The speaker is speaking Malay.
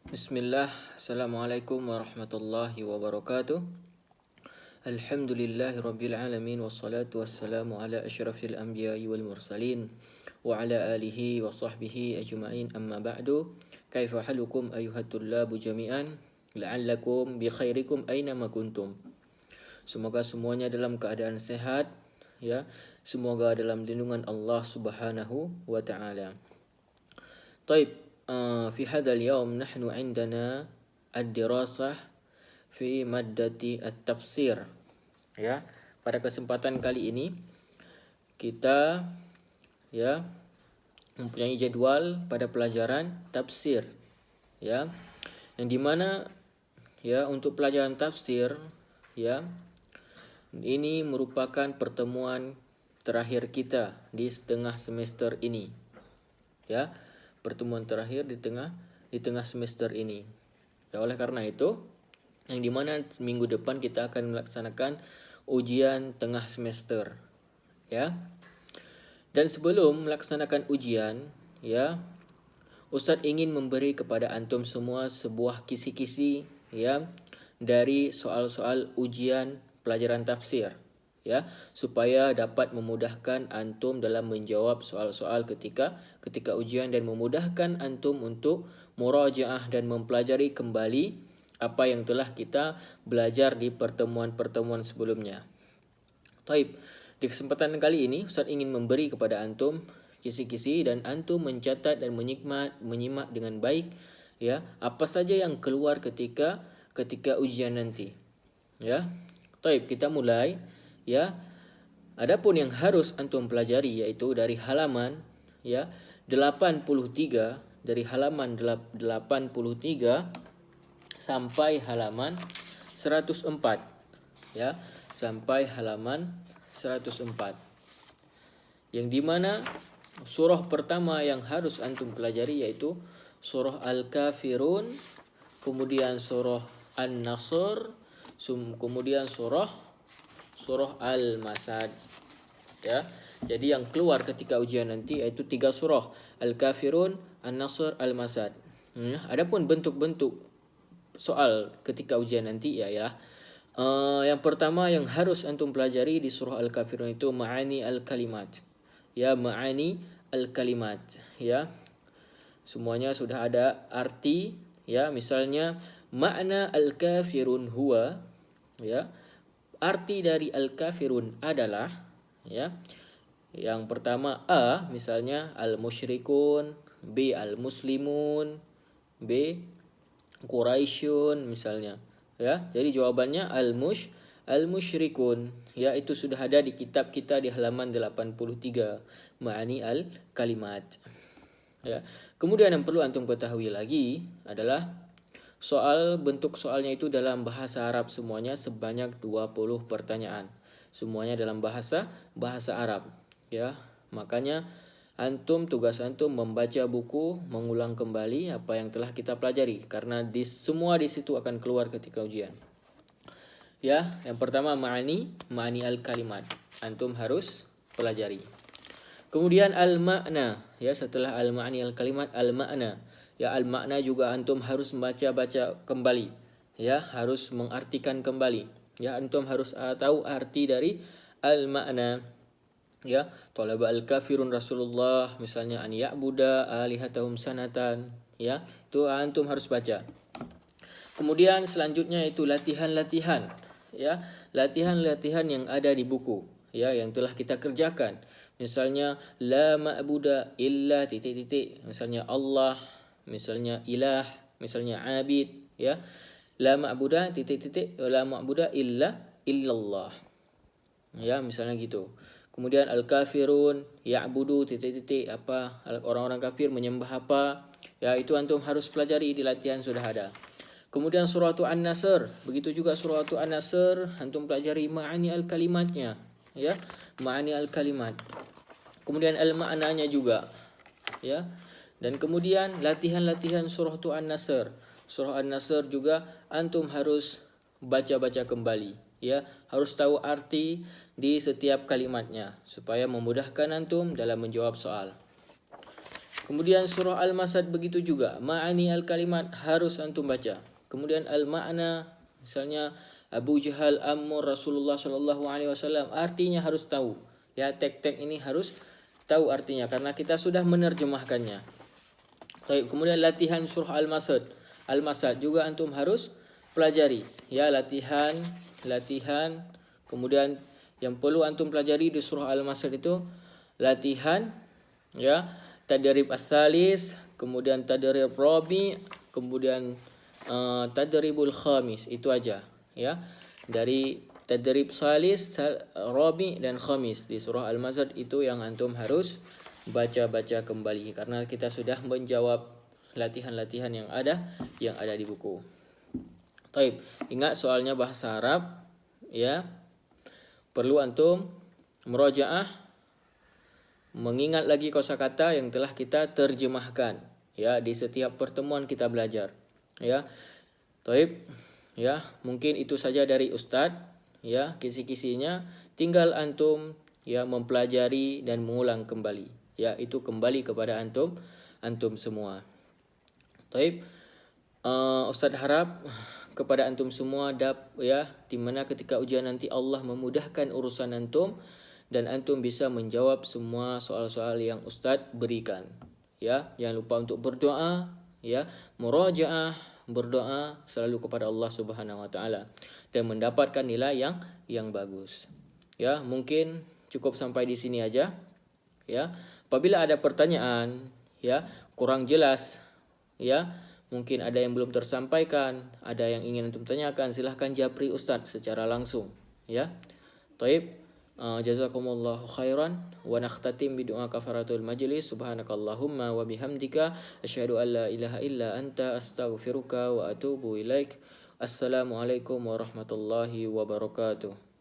Bismillah, Assalamualaikum warahmatullahi wabarakatuh. Alhamdulillahi rabbil alamin, wassalatu wassalamu ala asyrafil anbiya'i wal mursalin wa ala alihi wa sahbihi ajma'in, amma ba'du. Kaifa halukum ayuhat tullabu jami'an, la'allakum bi khairikum aynama kuntum. Semoga semuanya dalam keadaan sehat, ya. Semoga dalam lindungan Allah Subhanahu wa taala. Taib, في هذا اليوم نحن عندنا الدراسة في مادة التفسير. Ya, pada kesempatan kali ini kita mempunyai jadwal pada pelajaran tafsir, yang dimana untuk pelajaran tafsir ini merupakan pertemuan terakhir kita di setengah semester ini, pertemuan terakhir di tengah semester ini. Oleh karena itu, yang dimana minggu depan kita akan melaksanakan ujian tengah semester, Dan sebelum melaksanakan ujian, Ustadz ingin memberi kepada antum semua sebuah kisi-kisi, dari soal-soal ujian pelajaran tafsir, supaya dapat memudahkan antum dalam menjawab soal-soal ketika ujian dan memudahkan antum untuk murajaah dan mempelajari kembali apa yang telah kita belajar di pertemuan-pertemuan sebelumnya. Taib, di kesempatan kali ini Ustaz ingin memberi kepada antum kisi-kisi dan antum mencatat dan menyimak dengan baik, apa saja yang keluar ketika ujian nanti. Taib, kita mulai. Adapun yang harus antum pelajari yaitu dari halaman 83, dari halaman 83 sampai halaman 104, sampai halaman 104. Yang dimana surah pertama yang harus antum pelajari yaitu surah Al-Kafirun, kemudian surah An-Nasr, kemudian surah Al-Masad. Jadi yang keluar ketika ujian nanti yaitu 3 surah, Al-Kafirun, An-Nasr, Al-Masad. Adapun bentuk-bentuk soal ketika ujian nanti yang pertama yang harus antum pelajari di surah Al-Kafirun itu ma'ani al-kalimat. Ma'ani al-kalimat. Semuanya sudah ada arti, misalnya makna al-kafirun huwa, arti dari al-kafirun adalah, yang pertama A, misalnya al-musyrikun, B al-muslimun, B Quraisyun misalnya, Jadi jawabannya al-musyrikun, itu sudah ada di kitab kita di halaman 83, ma'ani al-kalimat. Kemudian yang perlu antum ketahui lagi adalah bentuk soalnya itu dalam bahasa Arab semuanya sebanyak 20 pertanyaan. Semuanya dalam bahasa Arab, Makanya tugas antum membaca buku, mengulang kembali apa yang telah kita pelajari karena semua di situ akan keluar ketika ujian. Yang pertama ma'ani al-kalimat. Antum harus pelajari. Kemudian al-makna, setelah al-ma'ani al-kalimat, al-makna. Al-makna juga antum harus membaca kembali, harus mengartikan kembali. Antum harus tahu arti dari al-makna. Talaba al-kafirun Rasulullah misalnya an ya'buda alihatahum sanatan, itu antum harus baca. Kemudian selanjutnya itu latihan-latihan, latihan-latihan yang ada di buku, yang telah kita kerjakan. Misalnya la ma'buda illa titik-titik, misalnya Allah, misalnya ilah, misalnya abid, la ma'buda titik-titik, la ma'buda illallah, misalnya gitu. Kemudian al-kafirun ya'budu titik-titik, apa orang-orang kafir menyembah apa, itu antum harus pelajari, di latihan sudah ada. Kemudian surah An-Nasr, begitu juga surah An-Nasr antum pelajari ma'ani al-kalimatnya, ma'ani al-kalimat. Kemudian al-ma'nanya juga, Dan kemudian latihan-latihan surah An-Nasr. Surah An-Nasr juga antum harus baca-baca kembali, harus tahu arti di setiap kalimatnya supaya memudahkan antum dalam menjawab soal. Kemudian surah Al-Masad begitu juga. Ma'ani al-kalimat harus antum baca. Kemudian al-ma'na, misalnya Abu Jahal Ammur Rasulullah sallallahu alaihi wasallam, artinya harus tahu. Ya, teks-teks ini harus tahu artinya karena kita sudah menerjemahkannya. Baik, kemudian latihan surah Al-Masad. Al-Masad juga antum harus pelajari. Ya, latihan. Kemudian yang perlu antum pelajari di surah Al-Masad itu latihan, ya, tadrib as-salis, kemudian tadrib rabi, kemudian tadribul khamis. Itu aja, ya. Dari tadrib salis, rabi dan khamis di surah Al-Masad itu yang antum harus baca-baca kembali karena kita sudah menjawab latihan-latihan yang ada di buku. Taib, ingat soalnya bahasa Arab, ya. Perlu antum murajaah, mengingat lagi kosakata yang telah kita terjemahkan, ya, di setiap pertemuan kita belajar, ya. Taib, ya, mungkin itu saja dari Ustadz, ya, kisi-kisinya tinggal antum, ya, mempelajari dan mengulang kembali, ya, itu kembali kepada antum semua. Taib, Ustadz harap kepada antum semua ya, di mana ketika ujian nanti Allah memudahkan urusan antum dan antum bisa menjawab semua soal-soal yang Ustadz berikan, ya. Jangan lupa untuk berdoa, ya, murajaah, berdoa selalu kepada Allah Subhanahu wa taala dan mendapatkan nilai yang bagus. Ya, mungkin cukup sampai di sini aja, ya. Apabila ada pertanyaan, ya, kurang jelas, ya, mungkin ada yang belum tersampaikan, ada yang ingin antum tanyakan, silahkan japri Ustadz secara langsung, ya. Taib, jazakumullahu khairan wa nakhtatim bi du'a kafaratul majlis. Subhanakallahumma wa bihamdika asyhadu an la ilaha illa anta astaghfiruka wa atubu ilaik. Assalamualaikum warahmatullahi wabarakatuh.